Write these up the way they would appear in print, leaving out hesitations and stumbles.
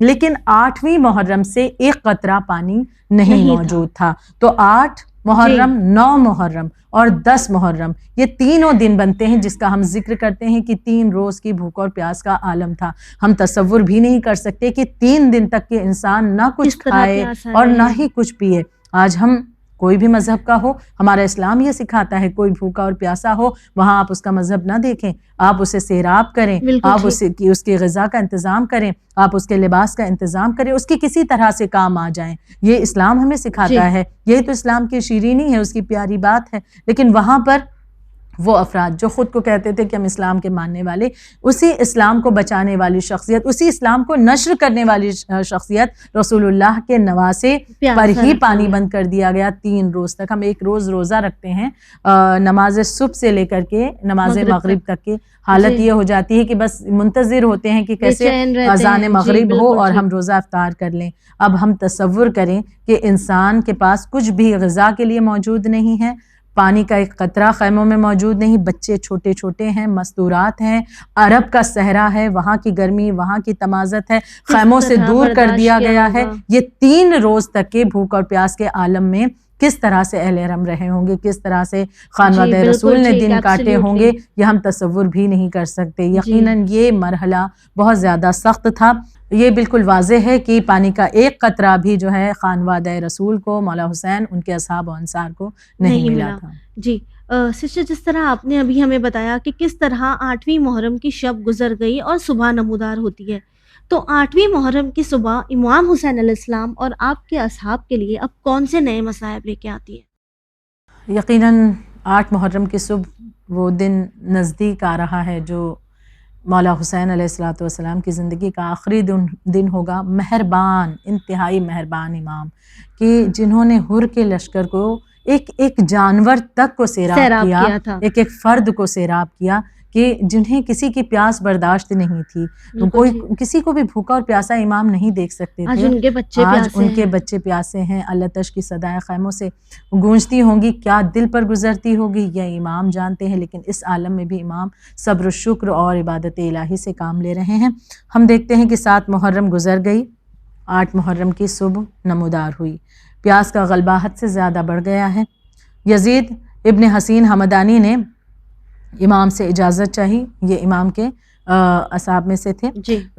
لیکن 8ویں محرم سے ایک قطرہ پانی نہیں موجود تھا. تو 8 محرم، 9 محرم اور 10 محرم یہ تینوں دن بنتے ہیں جس کا ہم ذکر کرتے ہیں کہ 3 روز کی بھوک اور پیاس کا عالم تھا. ہم تصور بھی نہیں کر سکتے کہ 3 دن تک کے انسان نہ کچھ کھائے اور نہ ہی کچھ پیے. آج ہم کوئی بھی مذہب کا ہو، ہمارا اسلام یہ سکھاتا ہے کوئی بھوکا اور پیاسا ہو وہاں آپ اس کا مذہب نہ دیکھیں، آپ اسے سیراب کریں، آپ اس کی غذا کا انتظام کریں، آپ اس کے لباس کا انتظام کریں، اس کی کسی طرح سے کام آ جائیں. یہ اسلام ہمیں سکھاتا ہے، یہی تو اسلام کی شیرینی ہے، اس کی پیاری بات ہے. لیکن وہاں پر وہ افراد جو خود کو کہتے تھے کہ ہم اسلام کے ماننے والے، اسی اسلام کو بچانے والی شخصیت، اسی اسلام کو نشر کرنے والی شخصیت رسول اللہ کے نواسے پر ہی پانی بند کر دیا گیا 3 روز تک. ہم ایک روز روزہ رکھتے ہیں نماز صبح سے لے کر کے نماز مغرب تک کی حالت یہ ہو جاتی ہے کہ بس منتظر ہوتے ہیں کہ کیسے اذان مغرب ہو اور ہم روزہ افطار کر لیں. اب ہم تصور کریں کہ انسان کے پاس کچھ بھی غذا کے لیے موجود نہیں ہے، پانی کا ایک قطرہ خیموں میں موجود نہیں، بچے چھوٹے چھوٹے ہیں، مستورات ہیں، عرب کا صحرا ہے، وہاں کی گرمی، وہاں کی تمازت ہے، خیموں سے دور کر دیا گیا ہے. یہ 3 روز تک کے بھوک اور پیاس کے عالم میں کس طرح سے اہل حرم رہے ہوں گے، کس طرح سے خانوادہ رسول نے دن کاٹے ہوں گے، یہ ہم تصور بھی نہیں کر سکتے. یقیناً یہ مرحلہ بہت زیادہ سخت تھا. یہ بالکل واضح ہے کہ پانی کا ایک قطرہ بھی جو ہے خانوادہ رسول کو، مولا حسین، ان کے اصحاب و انصار کو نہیں ملا تھا. جی سسٹر، جس طرح آپ نے ابھی ہمیں بتایا کہ کس طرح 8ویں محرم کی شب گزر گئی اور صبح نمودار ہوتی ہے، تو 8ویں محرم کی صبح امام حسین علیہ السلام اور آپ کے اصحاب کے لیے اب کون سے نئے مصائب لے کے آتی ہے؟ یقیناً 8 محرم کی صبح وہ دن نزدیک آ رہا ہے جو مولا حسین علیہ الصلوۃ والسلام کی زندگی کا آخری دن ہوگا. مہربان، انتہائی مہربان امام کہ جنہوں نے حر کے لشکر کو ایک جانور تک کو سیراب کیا تھا، ایک فرد کو سیراب کیا، کہ جنہیں کسی کی پیاس برداشت نہیں تھی. کوئی کسی کو بھی بھوکا اور پیاسا امام نہیں دیکھ سکتے تھے. آج ان کے بچے پیاسے ہیں. اللہ تش کی صدائیں خیموں سے گونجتی ہوں گی، کیا دل پر گزرتی ہوگی یہ امام جانتے ہیں. لیکن اس عالم میں بھی امام صبر و شکر اور عبادت الہی سے کام لے رہے ہیں. ہم دیکھتے ہیں کہ 7 محرم گزر گئی، 8 محرم کی صبح نمودار ہوئی. پیاس کا غلبہ حد سے زیادہ بڑھ گیا ہے. یزید ابن حسین ہمدانی نے امام سے اجازت چاہی، یہ امام کے اصحاب میں سے تھے.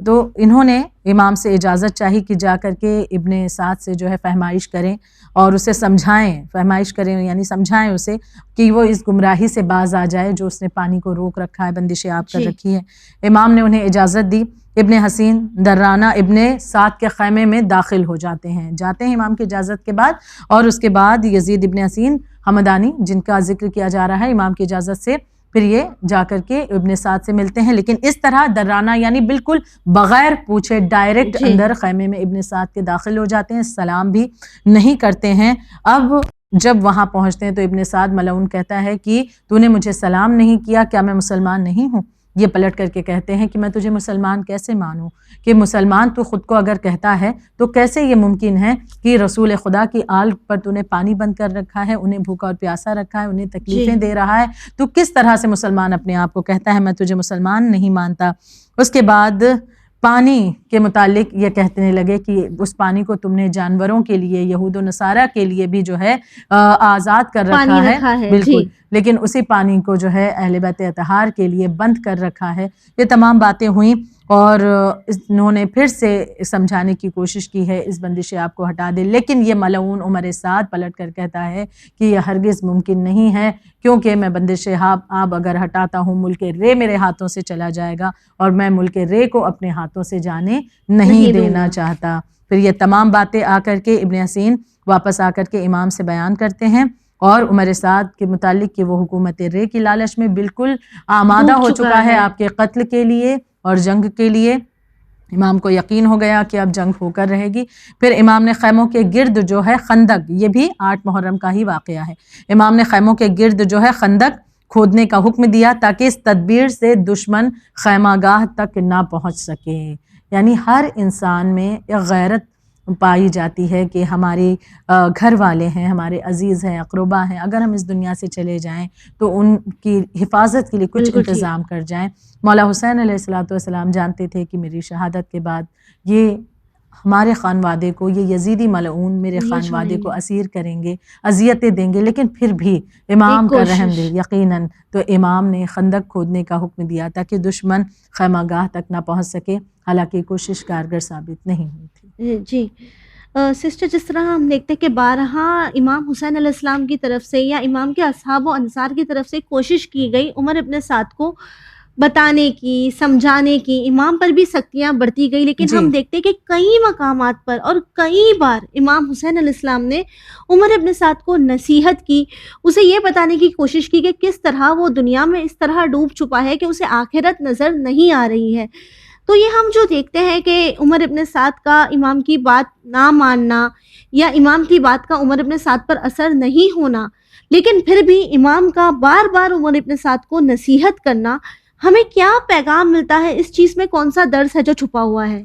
تو انہوں نے امام سے اجازت چاہی کہ جا کر کے ابن سعد سے جو ہے فہمائش کریں اور اسے سمجھائیں، فہمائش کریں یعنی سمجھائیں اسے کہ وہ اس گمراہی سے باز آ جائے جو اس نے پانی کو روک رکھا ہے، بندش آپ کر رکھی ہے. امام نے انہیں اجازت دی. ابن حسین درانہ ابن سعد کے خیمے میں داخل ہو جاتے ہیں امام کی اجازت کے بعد. اور اس کے بعد یزید ابن حسین ہمدانی جن کا ذکر کیا جا رہا ہے امام کی اجازت سے، پھر یہ جا کر کے ابن سعد سے ملتے ہیں. لیکن اس طرح درانہ یعنی بالکل بغیر پوچھے ڈائریکٹ اندر خیمے میں ابن سعد کے داخل ہو جاتے ہیں، سلام بھی نہیں کرتے ہیں. اب جب وہاں پہنچتے ہیں تو ابن سعد ملعون کہتا ہے کہ تو نے مجھے سلام نہیں کیا، کیا میں مسلمان نہیں ہوں؟ یہ پلٹ کر کے کہتے ہیں کہ میں تجھے مسلمان کیسے مانوں، کہ مسلمان تو خود کو اگر کہتا ہے تو کیسے یہ ممکن ہے کہ رسول خدا کی آل پر تو نے پانی بند کر رکھا ہے، انہیں بھوکا اور پیاسا رکھا ہے، انہیں تکلیفیں دے رہا ہے، تو کس طرح سے مسلمان اپنے آپ کو کہتا ہے؟ میں تجھے مسلمان نہیں مانتا. اس کے بعد پانی کے متعلق یہ کہنے لگے کہ اس پانی کو تم نے جانوروں کے لیے، یہود و نصارہ کے لیے بھی جو ہے آزاد کر رکھا ہے. بالکل. لیکن اسی پانی کو جو ہے اہل بیت اطہار کے لیے بند کر رکھا ہے. یہ تمام باتیں ہوئیں اور انہوں نے پھر سے سمجھانے کی کوشش کی ہے اس بندش آپ کو ہٹا دے. لیکن یہ ملعون عمر سعد پلٹ کر کہتا ہے کہ یہ ہرگز ممکن نہیں ہے، کیونکہ میں بندش آب اگر ہٹاتا ہوں ملک رے میرے ہاتھوں سے چلا جائے گا اور میں ملک رے کو اپنے ہاتھوں سے جانے نہیں دینا چاہتا. پھر یہ تمام باتیں آ کر کے ابن حسین واپس آ کر کے امام سے بیان کرتے ہیں اور عمر سعد کے متعلق کہ وہ حکومت رے کی لالچ میں بالکل آمادہ ہو چکا ہے آپ کے قتل کے لیے اور جنگ کے لیے. امام کو یقین ہو گیا کہ اب جنگ ہو کر رہے گی. پھر امام نے خیموں کے گرد جو ہے خندق، یہ بھی 8 محرم کا ہی واقعہ ہے، امام نے خیموں کے گرد جو ہے خندق کھودنے کا حکم دیا تاکہ اس تدبیر سے دشمن خیمہ گاہ تک نہ پہنچ سکے. یعنی ہر انسان میں ایک غیرت پائی جاتی ہے کہ ہمارے گھر والے ہیں، ہمارے عزیز ہیں، اقربا ہیں، اگر ہم اس دنیا سے چلے جائیں تو ان کی حفاظت کے لیے کچھ انتظام کر جائیں. مولا حسین علیہ الصلوۃ والسلام جانتے تھے کہ میری شہادت کے بعد یہ ہمارے خانوادے کو یہ یزیدی ملعون میرے خانوادے کو اسیر کریں گے، اذیتیں دیں گے، لیکن پھر بھی امام کا رحم دل یقیناً تو امام نے خندق کھودنے کا حکم دیا تاکہ دشمن خیمہ گاہ تک نہ پہنچ سکے، حالانکہ کوشش کارگر ثابت نہیں ہوئی تھی۔ جی سسٹر، جس طرح ہم دیکھتے ہیں کہ بارہا امام حسین علیہ السلام کی طرف سے یا امام کے اصحاب و انصار کی طرف سے کوشش کی گئی عمر ابن سعد کو بتانے کی، سمجھانے کی، امام پر بھی سختیاں بڑھتی گئی، لیکن ہم دیکھتے ہیں کہ کئی مقامات پر اور کئی بار امام حسین علیہ السلام نے عمر ابن سعد کو نصیحت کی، اسے یہ بتانے کی کوشش کی کہ کس طرح وہ دنیا میں اس طرح ڈوب چھپا ہے کہ اسے آخرت نظر نہیں آ رہی ہے۔ تو یہ ہم جو دیکھتے ہیں کہ عمر ابن سعد کا امام کی بات نہ ماننا یا امام کی بات کا عمر ابن سعد پر اثر نہیں ہونا، لیکن پھر بھی امام کا بار بار عمر ابن سعد کو نصیحت کرنا، ہمیں کیا پیغام ملتا ہے؟ اس چیز میں کون سا درس ہے جو چھپا ہوا ہے؟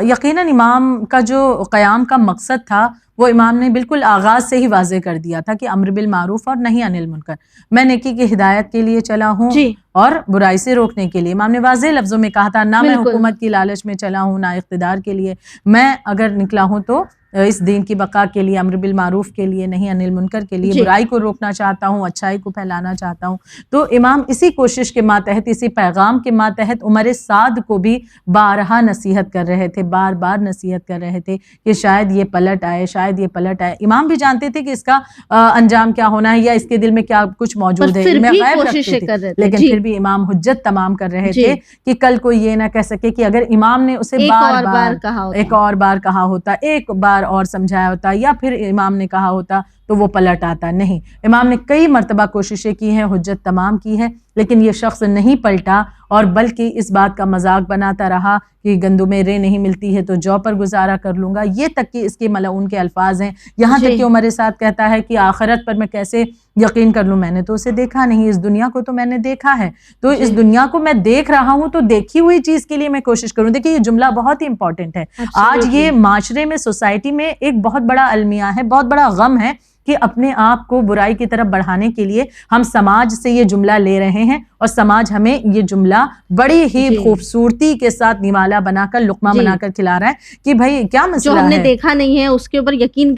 یقیناً امام کا جو قیام کا مقصد تھا وہ امام نے بالکل آغاز سے ہی واضح کر دیا تھا کہ امر بالمعروف اور نہی عن المنکر، میں نیکی کی ہدایت کے لیے چلا ہوں اور برائی سے روکنے کے لیے۔ امام نے واضح لفظوں میں کہا تھا، نہ میں حکومت کی لالچ میں چلا ہوں، نہ اقتدار کے لیے، میں اگر نکلا ہوں تو اس دین کی بقا کے لیے، امر بالمعروف کے لیے، نہی عن المنکر کے لیے، برائی کو روکنا چاہتا ہوں، اچھائی کو پھیلانا چاہتا ہوں۔ تو امام اسی کوشش کے ماتحت، اسی پیغام کے ماتحت عمر سعد کو بھی بارہا نصیحت کر رہے تھے، بار بار نصیحت کر رہے تھے کہ شاید یہ پلٹ آئے، شاید یہ پلٹ آئے۔ امام بھی جانتے تھے کہ اس کا انجام کیا ہونا ہے یا اس کے دل میں کیا کچھ موجود ہے، علم غیب رکھتے تھے، لیکن پھر بھی امام حجت تمام کر رہے تھے کہ کل کوئی یہ نہ کہہ سکے کہ اگر امام نے اسے بار بار ایک اور بار کہا ہوتا، ایک بار اور سمجھایا ہوتا، یا پھر امام نے کہا ہوتا تو وہ پلٹ آتا نہیں۔ امام نے کئی مرتبہ کوششیں کی ہیں، حجت تمام کی ہے، لیکن یہ شخص نہیں پلٹا اور بلکہ اس بات کا مذاق بناتا رہا کہ گندم رے نہیں ملتی ہے تو جو پر گزارا کر لوں گا، یہ تک کہ اس کے ملعون کے الفاظ ہیں۔ یہاں تک کہ عمر سعد کہتا ہے کہ آخرت پر میں کیسے یقین کر لوں، میں نے تو اسے دیکھا نہیں، اس دنیا کو تو میں نے دیکھا ہے، تو اس دنیا کو میں دیکھ رہا ہوں تو دیکھی ہوئی چیز کے لیے میں کوشش کروں۔ دیکھیے یہ جملہ بہت ہی امپورٹنٹ ہے، آج یہ معاشرے میں، سوسائٹی میں ایک بہت بڑا المیہ ہے، بہت بڑا غم ہے کہ اپنے آپ کو برائی کی طرف بڑھانے کے لیے ہم سماج سے یہ جملہ لے رہے ہیں اور سماج ہمیں یہ جملہ بڑی ہی خوبصورتی کے ساتھ نوالا بنا کر، لقمہ بنا کر کھلا رہا ہے کہ بھائی کیا مسئلہ ہے، جو ہم نے دیکھا نہیں ہے اس کے اوپر یقین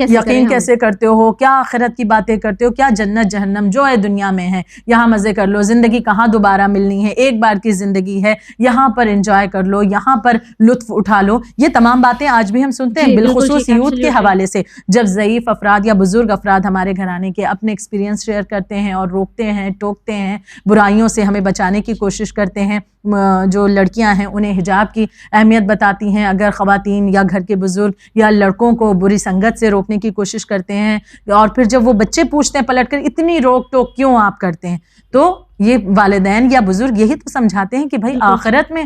کیسے کرتے ہو، کیا آخرت کی باتیں کرتے ہو، کیا جنت جہنم جو ہے دنیا میں ہے، یہاں مزے کر لو، زندگی کہاں دوبارہ ملنی ہے، ایک بار کی زندگی ہے، یہاں پر انجوائے کر لو، یہاں پر لطف اٹھا لو۔ یہ تمام باتیں آج بھی ہم سنتے ہیں، بالخصوص یوتھ کے حوالے سے، جب ضعیف افراد یا بزرگ افراد ہمارے گھرانے کے اپنے ایکسپیرینس شیئر کرتے ہیں اور روکتے ہیں، ٹوکتے ہیں، برائیوں سے ہمیں بچانے کی کوشش کرتے ہیں، جو لڑکیاں ہیں انہیں حجاب کی اہمیت بتاتی ہیں، اگر خواتین یا گھر کے بزرگ یا لڑکوں کو بری سنگت سے روکنے کی کوشش کرتے ہیں، اور پھر جب وہ بچے پوچھتے ہیں پلٹ کر اتنی روک ٹوک کیوں آپ کرتے ہیں، تو یہ والدین یا بزرگ یہی تو سمجھاتے ہیں کہ بھائی آخرت میں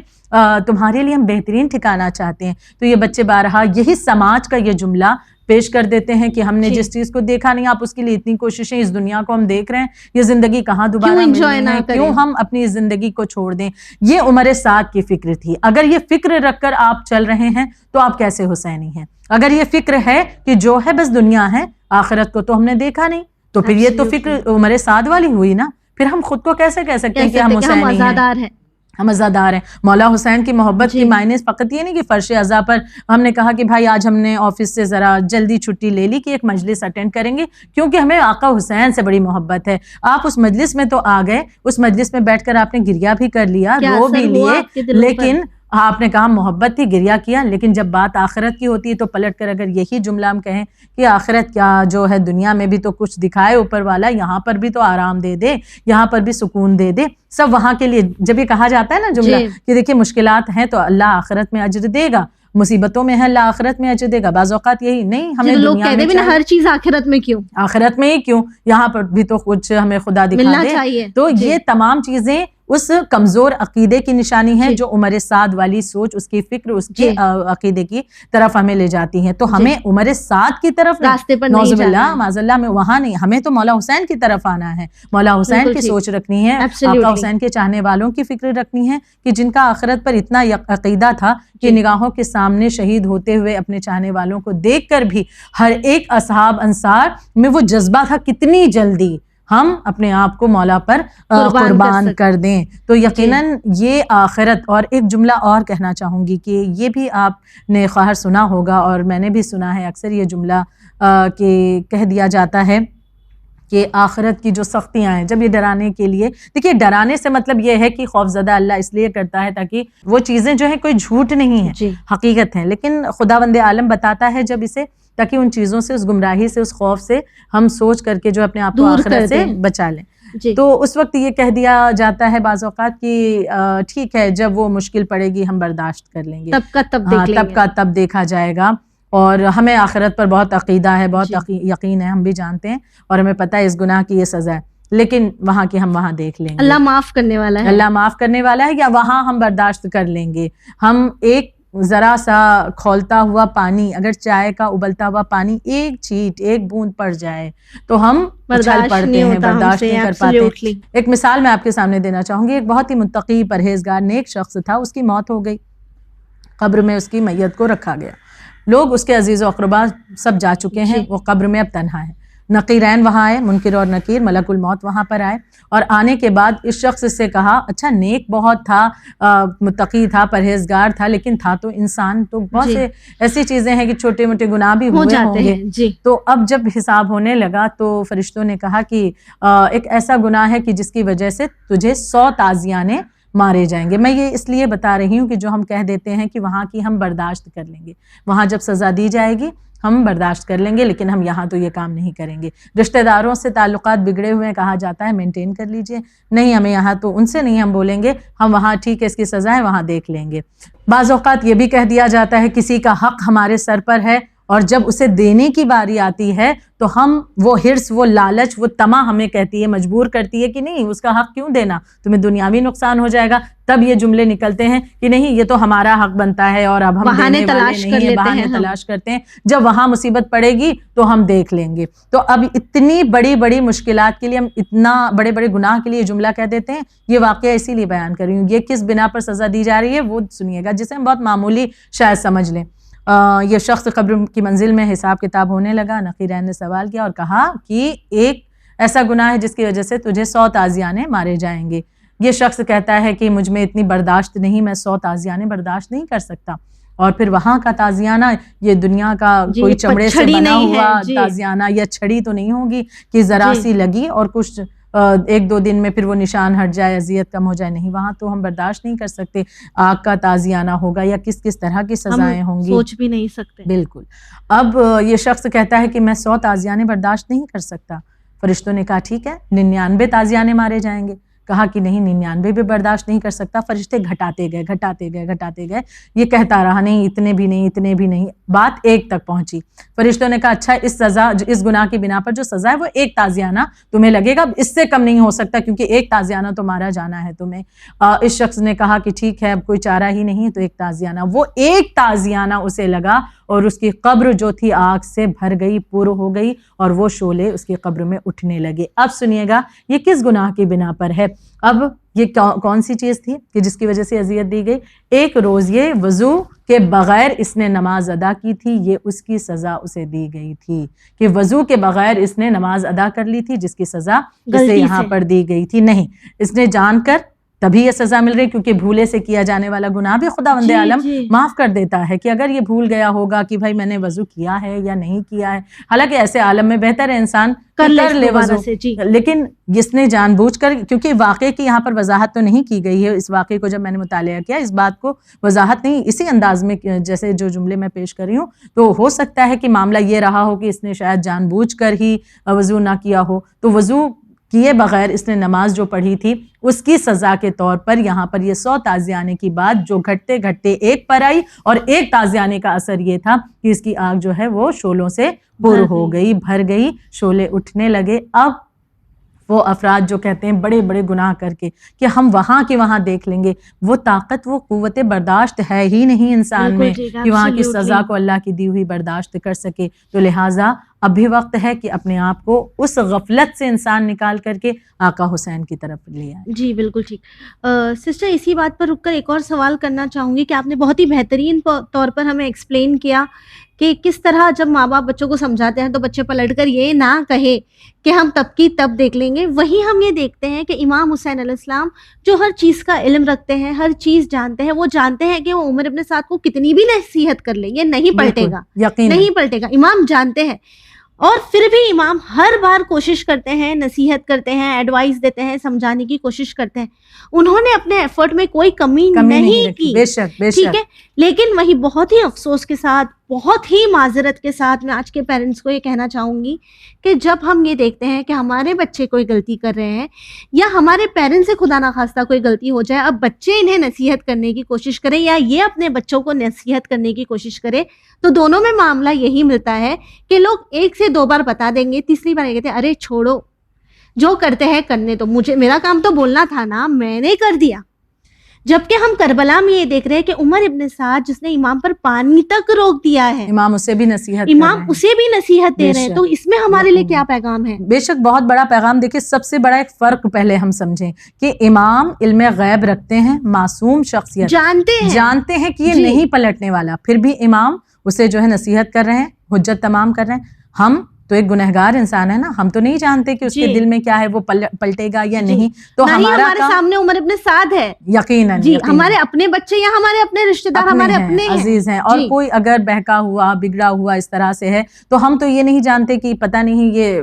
تمہارے لیے ہم بہترین ٹھکانہ چاہتے ہیں۔ تو یہ بچے بارہا یہی سماج کا یہ جملہ پیش کر دیتے ہیں کہ ہم نے جس چیز کو دیکھا نہیں، آپ اس کے لیے اتنی کوششیں، اس دنیا کو ہم دیکھ رہے ہیں، یہ زندگی کہاں دوبارہ ملنی ہے، کیوں ہم اپنی زندگی کو چھوڑ دیں۔ یہ عمر سعد کی فکر تھی۔ اگر یہ فکر رکھ کر آپ چل رہے ہیں تو آپ کیسے حسینی ہیں؟ اگر یہ فکر ہے کہ جو ہے بس دنیا ہے، آخرت کو تو ہم نے دیکھا نہیں، تو پھر یہ تو فکر عمر سعد والی ہوئی نا، پھر ہم خود کو کیسے کہہ سکتے ہیں کہ ہم حسینی ہیں، ہم عزادار ہیں۔ مولا حسین کی محبت کی معنی فقط یہ نہیں کہ فرش عزا پر ہم نے کہا کہ بھائی آج ہم نے آفس سے ذرا جلدی چھٹی لے لی کہ ایک مجلس اٹینڈ کریں گے کیونکہ ہمیں آقا حسین سے بڑی محبت ہے۔ آپ اس مجلس میں تو آ گئے، اس مجلس میں بیٹھ کر آپ نے گریا بھی کر لیا، رو بھی لیے، لیکن آپ نے کہا محبت تھی، گریا کیا، لیکن جب بات آخرت کی ہوتی ہے تو پلٹ کر اگر یہی جملہ ہم کہیں کہ آخرت کیا، جو ہے دنیا میں بھی تو کچھ دکھائے اوپر والا، یہاں پر بھی تو آرام دے دے، یہاں پر بھی سکون دے دے، سب وہاں کے لیے۔ جب یہ کہا جاتا ہے نا جملہ کہ دیکھیں مشکلات ہیں تو اللہ آخرت میں اجر دے گا، مصیبتوں میں ہے اللہ آخرت میں اجر دے گا، بعض اوقات یہی نہیں، ہمیں دنیا میں بھی ہر چیز آخرت میں کیوں، آخرت میں ہی کیوں، یہاں پر بھی تو کچھ ہمیں خدا دکھا دے۔ تو یہ تمام چیزیں اس کمزور عقیدے کی نشانی ہے جو عمر سعد والی سوچ، اس کی فکر، اس کے عقیدے کی طرف ہمیں لے جاتی ہیں۔ تو ہمیں عمر سعد کی طرف راستے پر نعوذ باللہ معاذ اللہ میں وہاں نہیں، ہمیں تو مولا حسین کی طرف آنا ہے، مولا حسین کی سوچ رکھنی ہے، آقا حسین کے چاہنے والوں کی فکر رکھنی ہے کہ جن کا آخرت پر اتنا عقیدہ تھا کہ نگاہوں کے سامنے شہید ہوتے ہوئے اپنے چاہنے والوں کو دیکھ کر بھی ہر ایک اصحاب انصار میں وہ جذبہ تھا، کتنی جلدی ہم اپنے آپ کو مولا پر قربان کر دیں. تو یقیناً یہ آخرت. اور ایک جملہ اور کہنا چاہوں گی کہ یہ بھی آپ نے خواہر سنا ہوگا اور میں نے بھی سنا ہے اکثر یہ جملہ کہ کہہ دیا جاتا ہے کہ آخرت کی جو سختیاں ہیں جب یہ ڈرانے کے لیے، دیکھیے ڈرانے سے مطلب یہ ہے کہ خوف زدہ اللہ اس لیے کرتا ہے تاکہ وہ چیزیں جو ہیں کوئی جھوٹ نہیں ہیں، حقیقت ہیں، لیکن خداوند عالم بتاتا ہے جب اسے تاکہ ان چیزوں سے، اس گمراہی سے، اس خوف سے ہم سوچ کر کے جو اپنے آپ کو آخرت سے بچا لیں. تو اس وقت یہ کہہ دیا جاتا ہے بعض اوقات کہ ٹھیک ہے جب وہ مشکل پڑے گی ہم برداشت کر لیں گے، تب کا تب دیکھا جائے گا. اور ہمیں آخرت پر بہت عقیدہ ہے، بہت یقین ہے، ہم بھی جانتے ہیں اور ہمیں پتہ ہے اس گناہ کی یہ سزا ہے، لیکن وہاں کی ہم وہاں دیکھ لیں گے. اللہ معاف کرنے والا ہے، اللہ معاف کرنے والا ہے، یا وہاں ہم برداشت کر لیں گے. ہم ایک ذرا سا کھولتا ہوا پانی، اگر چائے کا ابلتا ہوا پانی ایک چھینٹ ایک بوند پڑ جائے تو ہم اچھل پڑتے ہیں، برداشت نہیں کر پاتے. ایک مثال میں آپ کے سامنے دینا چاہوں گی. ایک بہت ہی متقی پرہیزگار نیک شخص تھا، اس کی موت ہو گئی، قبر میں اس کی میت کو رکھا گیا، لوگ اس کے عزیز و اقربا سب جا چکے ہیں، وہ قبر میں اب تنہا ہے. نقیرین وہاں آئے، منکر اور نکیر، ملک الموت وہاں پر آئے، اور آنے کے بعد اس شخص سے کہا اچھا نیک بہت تھا، متقی تھا، پرہیزگار تھا، لیکن تھا تو انسان، تو بہت سے ایسی چیزیں ہیں کہ چھوٹے موٹے گناہ بھی ہوئے ہوں گے. تو اب جب حساب ہونے لگا تو فرشتوں نے کہا کہ ایک ایسا گناہ ہے کہ جس کی وجہ سے تجھے 100 تازیانے مارے جائیں گے. میں یہ اس لیے بتا رہی ہوں کہ جو ہم کہہ دیتے ہیں کہ وہاں کی ہم برداشت کر لیں گے، وہاں جب سزا دی جائے گی ہم برداشت کر لیں گے، لیکن ہم یہاں تو یہ کام نہیں کریں گے. رشتہ داروں سے تعلقات بگڑے ہوئے کہا جاتا ہے مینٹین کر لیجئے، نہیں ہمیں یہاں تو ان سے نہیں ہم بولیں گے، ہم وہاں ٹھیک ہے اس کی سزا ہے وہاں دیکھ لیں گے. بعض اوقات یہ بھی کہہ دیا جاتا ہے کسی کا حق ہمارے سر پر ہے اور جب اسے دینے کی باری آتی ہے تو ہم وہ حرص، وہ لالچ، وہ طمع ہمیں کہتی ہے، مجبور کرتی ہے کہ نہیں اس کا حق کیوں دینا، تمہیں دنیاوی نقصان ہو جائے گا. تب یہ جملے نکلتے ہیں کہ نہیں یہ تو ہمارا حق بنتا ہے اور اب ہم دینے والے نہیں ہیں، بہانے تلاش کرتے ہیں. جب وہاں مصیبت پڑے گی تو ہم دیکھ لیں گے. تو اب اتنی بڑی بڑی مشکلات کے لیے ہم اتنا بڑے بڑے گناہ کے لیے جملہ کہہ دیتے ہیں. یہ واقعہ اسی لیے بیان کر رہی ہوں. یہ کس بنا پر سزا دی جا رہی ہے وہ سنیے گا، جسے ہم بہت معمولی شاید سمجھ لیں. یہ شخص قبر کی منزل میں حساب کتاب ہونے لگا. نقیرین نے سوال کیا اور کہا کہ ایک ایسا گناہ ہے جس کی وجہ سے تجھے 100 تازیانے مارے جائیں گے. یہ شخص کہتا ہے کہ مجھ میں اتنی برداشت نہیں، میں 100 تازیانے برداشت نہیں کر سکتا. اور پھر وہاں کا تازیانہ یہ دنیا کا کوئی چمڑے سے بنا ہوا تازیانہ یا چھڑی تو نہیں ہوگی کہ ذرا سی لگی اور کچھ ایک دو دن میں پھر وہ نشان ہٹ جائے، اذیت کم ہو جائے. نہیں، وہاں تو ہم برداشت نہیں کر سکتے. آگ کا تازیانہ ہوگا یا کس کس طرح کی سزائیں ہوں گی، سوچ بھی نہیں سکتے. بالکل. اب یہ شخص کہتا ہے کہ میں 100 تازیانے برداشت نہیں کر سکتا. فرشتوں نے کہا ٹھیک ہے 99 تازیانے مارے جائیں گے. کہا کہ نہیں 99 بھی برداشت نہیں کر سکتا. فرشتے گھٹاتے گئے. یہ کہتا رہا نہیں اتنے بھی نہیں. بات ایک تک پہنچی. فرشتوں نے کہا اچھا اس سزا، اس گناہ کی بنا پر جو سزا ہے وہ ایک تازیانہ تمہیں لگے گا، اس سے کم نہیں ہو سکتا کیونکہ ایک تازیانہ تو مارا جانا ہے تمہیں. اس شخص نے کہا کہ ٹھیک ہے اب کوئی چارہ ہی نہیں تو ایک تازیانہ. وہ ایک تازیانہ اسے لگا اور اس کی قبر جو تھی آگ سے بھر گئی، پر ہو گئی اور وہ شعلے اس کی قبر میں اٹھنے لگے. اب سنیے گا یہ کس گناہ کی بنا پر ہے. اب یہ کون سی چیز تھی کہ جس کی وجہ سے اذیت دی گئی؟ ایک روز یہ وضو کے بغیر اس نے نماز ادا کی تھی، یہ اس کی سزا اسے دی گئی تھی کہ وضو کے بغیر اس نے نماز ادا کر لی تھی جس کی سزا اسے یہاں پر دی گئی تھی. نہیں، اس نے جان کر تبھی یہ سزا مل رہی کیونکہ بھولے سے کیا جانے والا گناہ بھی خداوند عالم معاف کر دیتا ہے کہ اگر یہ بھول گیا ہوگا کہ بھائی میں نے وضو کیا ہے یا نہیں کیا ہے. حالانکہ ایسے عالم میں بہتر ہے انسان کر لے وضو، لیکن جس نے جان بوجھ کر، کیونکہ واقعے کی یہاں پر وضاحت تو نہیں کی گئی ہے. اس واقعے کو جب میں نے مطالعہ کیا اس بات کو وضاحت نہیں اسی انداز میں جیسے جو جملے میں پیش کر رہی ہوں، تو ہو سکتا ہے کہ معاملہ یہ رہا ہو کہ اس نے شاید جان بوجھ کر ہی وضو نہ کیا ہو. تو وضو کیے بغیر اس نے نماز جو پڑھی تھی اس کی سزا کے طور پر یہاں پر یہ 100 تازیانے کی بات جو گھٹتے گھٹتے ایک پر آئی، اور ایک تازیانے کا اثر یہ تھا کہ اس کی آگ جو ہے وہ شعلوں سے پر ہو گئی، بھر گئی، شعلے اٹھنے لگے. اب وہ افراد جو کہتے ہیں بڑے بڑے گناہ کر کے کہ ہم وہاں کی وہاں دیکھ لیں گے، وہ طاقت وہ قوت برداشت ہے ہی نہیں انسان میں کہ وہاں کی سزا کو اللہ کی دی ہوئی برداشت کر سکے. تو لہٰذا اب بھی وقت ہے کہ اپنے آپ کو اس غفلت سے انسان نکال کر کے آقا حسین کی طرف لے آئے. جی بالکل ٹھیک. سسٹر اسی بات پر رک کر ایک اور سوال کرنا چاہوں گی کہ آپ نے بہت ہی بہترین طور پر ہمیں ایکسپلین کیا کہ کس طرح جب ماں باپ بچوں کو سمجھاتے ہیں تو بچے پلٹ کر یہ نہ کہے کہ ہم تب کی تب دیکھ لیں گے. وہی ہم یہ دیکھتے ہیں کہ امام حسین علیہ السلام جو ہر چیز کا علم رکھتے ہیں, ہر چیز جانتے ہیں, وہ جانتے ہیں کہ وہ عمر ابن سعد کو کتنی بھی نصیحت کر لیں گے نہیں پلٹے گا, نہیں پلٹے گا. امام جانتے ہیں, اور پھر بھی امام ہر بار کوشش کرتے ہیں, نصیحت کرتے ہیں, ایڈوائز دیتے ہیں, سمجھانے کی کوشش کرتے ہیں. انہوں نے اپنے ایفرٹ میں کوئی کمی نہیں کی, بے شک ٹھیک ہے. لیکن وہی بہت ہی افسوس کے ساتھ, بہت ہی معذرت کے ساتھ میں آج کے پیرنٹس کو یہ کہنا چاہوں گی کہ جب ہم یہ دیکھتے ہیں کہ ہمارے بچے کوئی غلطی کر رہے ہیں یا ہمارے پیرنٹس سے خدا نخواستہ کوئی غلطی ہو جائے, اب بچے انہیں نصیحت کرنے کی کوشش کریں یا یہ اپنے بچوں کو نصیحت کرنے کی کوشش کرے, تو دونوں میں معاملہ یہی ملتا ہے کہ لوگ ایک سے دو بار بتا دیں گے, تیسری بار یہ کہتے ہیں ارے چھوڑو جو کرتے ہیں کرنے تو, مجھے میرا کام تو بولنا تھا نا, میں نے کر دیا. جبکہ ہم کربلا میں یہ دیکھ رہے ہیں کہ عمر ابن سعد جس نے امام پر پانی تک روک دیا ہے, امام اسے بھی نصیحت دے رہے ہیں, تو اس میں ہمارے لیے کیا پیغام ہے؟ بے شک بہت بڑا پیغام. دیکھیں سب سے بڑا ایک فرق پہلے ہم سمجھیں کہ امام علم غیب رکھتے ہیں, معصوم شخصیت, جانتے ہیں کہ یہ نہیں پلٹنے والا, پھر بھی امام اسے جو ہے نصیحت کر رہے ہیں, حجت تمام کر رہے ہیں. ہم تو ایک گنہگار انسان ہے نا, ہم تو نہیں جانتے کہ اس کے دل میں کیا ہے, وہ پلٹے گا یا نہیں. تو ہمارے سامنے عمر ابن سعد ہے, یقیناً ہمارے اپنے بچے یا ہمارے اپنے رشتہ دار ہمارے اپنے عزیز ہیں, اور کوئی اگر بہکا ہوا بگڑا ہوا اس طرح سے ہے تو ہم تو یہ نہیں جانتے کہ پتہ نہیں یہ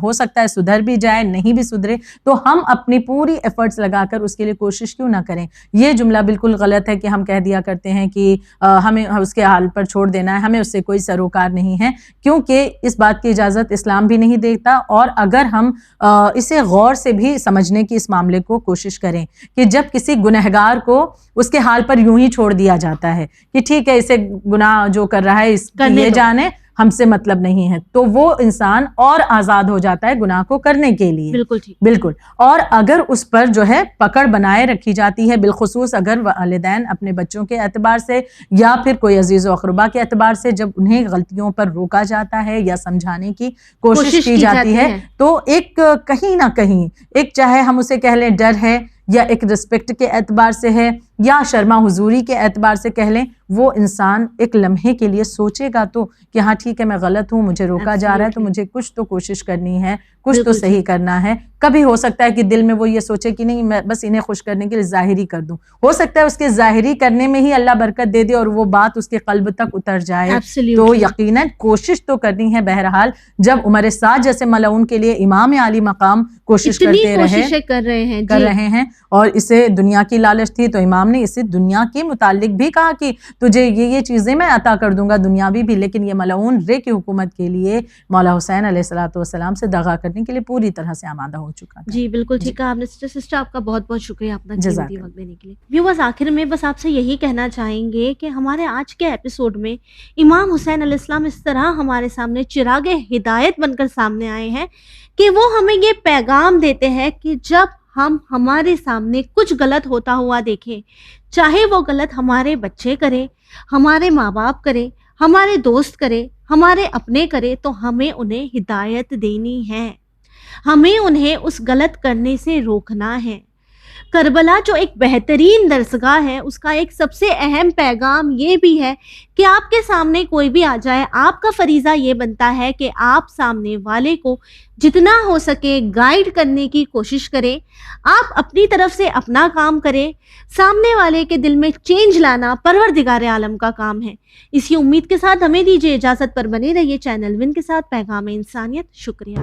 ہو سکتا ہے سدھر بھی جائے, نہیں بھی سدھرے, تو ہم اپنی پوری ایفرٹس لگا کر اس کے لیے کوشش کیوں نہ کریں. یہ جملہ بالکل غلط ہے کہ ہم کہہ دیا کرتے ہیں کہ ہمیں اس کے حال پر چھوڑ دینا ہے, ہمیں اس سے کوئی سروکار نہیں ہے, کیونکہ اس بات کی اجازت اسلام بھی نہیں دیتا. اور اگر ہم اسے غور سے بھی سمجھنے کی اس معاملے کو کوشش کریں کہ جب کسی گنہگار کو اس کے حال پر یوں ہی چھوڑ دیا جاتا ہے کہ ٹھیک ہے اسے گناہ جو کر رہا ہے اس یہ جانے, ہم سے مطلب نہیں ہے, تو وہ انسان اور آزاد ہو جاتا ہے گناہ کو کرنے کے لیے. بالکل. اور اگر اس پر جو ہے پکڑ بنائے رکھی جاتی ہے, بالخصوص اگر والدین اپنے بچوں کے اعتبار سے یا پھر کوئی عزیز و اقربا کے اعتبار سے جب انہیں غلطیوں پر روکا جاتا ہے یا سمجھانے کی کوشش کی جاتی ہے, تو ایک کہیں نہ کہیں ایک, چاہے ہم اسے کہہ لیں ڈر ہے یا ایک رسپیکٹ کے اعتبار سے ہے یا شرما حضوری کے اعتبار سے کہہ لیں, وہ انسان ایک لمحے کے لیے سوچے گا تو کہ ہاں ٹھیک ہے میں غلط ہوں, مجھے روکا جا رہا ہے تو مجھے کچھ تو کوشش کرنی ہے, کچھ تو صحیح کرنا ہے. کبھی ہو سکتا ہے کہ دل میں وہ یہ سوچے کہ نہیں میں بس انہیں خوش کرنے کے لیے ظاہری کر دوں, ہو سکتا ہے اس کے ظاہری کرنے میں ہی اللہ برکت دے دے اور وہ بات اس کے قلب تک اتر جائے. تو یقیناً کوشش تو کرنی ہے. بہرحال جب عمر سعد جیسے ملعون کے امام عالی مقام کوشش کرتے کر رہے ہیں اور اسے دنیا کی لالچ تھی, تو امام نے اسے دنیا کے متعلق بھی کہا کہ تجھے یہ چیزیں میں عطا کر دوں گا دنیاوی بھی, لیکن یہ ملعون رے کی حکومت کے لیے مولا حسین علیہ الصلوۃ والسلام سے دغا کرنے کے لیے پوری طرح سے آمادہ ہو چکا تھا. جی بالکل ٹھیک ہے آپ نے. سسٹر آپ کا بہت بہت شکریہ اپنا قیمتی وقت دینے کے لیے. ویورز آخر میں بس آپ سے یہی کہنا چاہیں گے کہ ہمارے آج کے ایپیسوڈ میں امام حسین علیہ السلام اس طرح ہمارے سامنے چراغ ہدایت بن کر سامنے آئے ہیں کہ وہ ہمیں یہ پیغام دیتے ہیں کہ جب ہم ہمارے سامنے کچھ غلط ہوتا ہوا دیکھیں, چاہے وہ غلط ہمارے بچے کرے, ہمارے ماں باپ کرے, ہمارے دوست کرے, ہمارے اپنے کرے, تو ہمیں انہیں ہدایت دینی ہے, ہمیں انہیں اس غلط کرنے سے روکنا ہے. کربلا جو ایک بہترین درسگاہ ہے, اس کا ایک سب سے اہم پیغام یہ بھی ہے کہ آپ کے سامنے کوئی بھی آ جائے, آپ کا فریضہ یہ بنتا ہے کہ آپ سامنے والے کو جتنا ہو سکے گائیڈ کرنے کی کوشش کریں. آپ اپنی طرف سے اپنا کام کریں, سامنے والے کے دل میں چینج لانا پروردگار عالم کا کام ہے. اسی امید کے ساتھ ہمیں دیجیے اجازت, پر بنے رہیے چینل ون کے ساتھ پیغام انسانیت. شکریہ.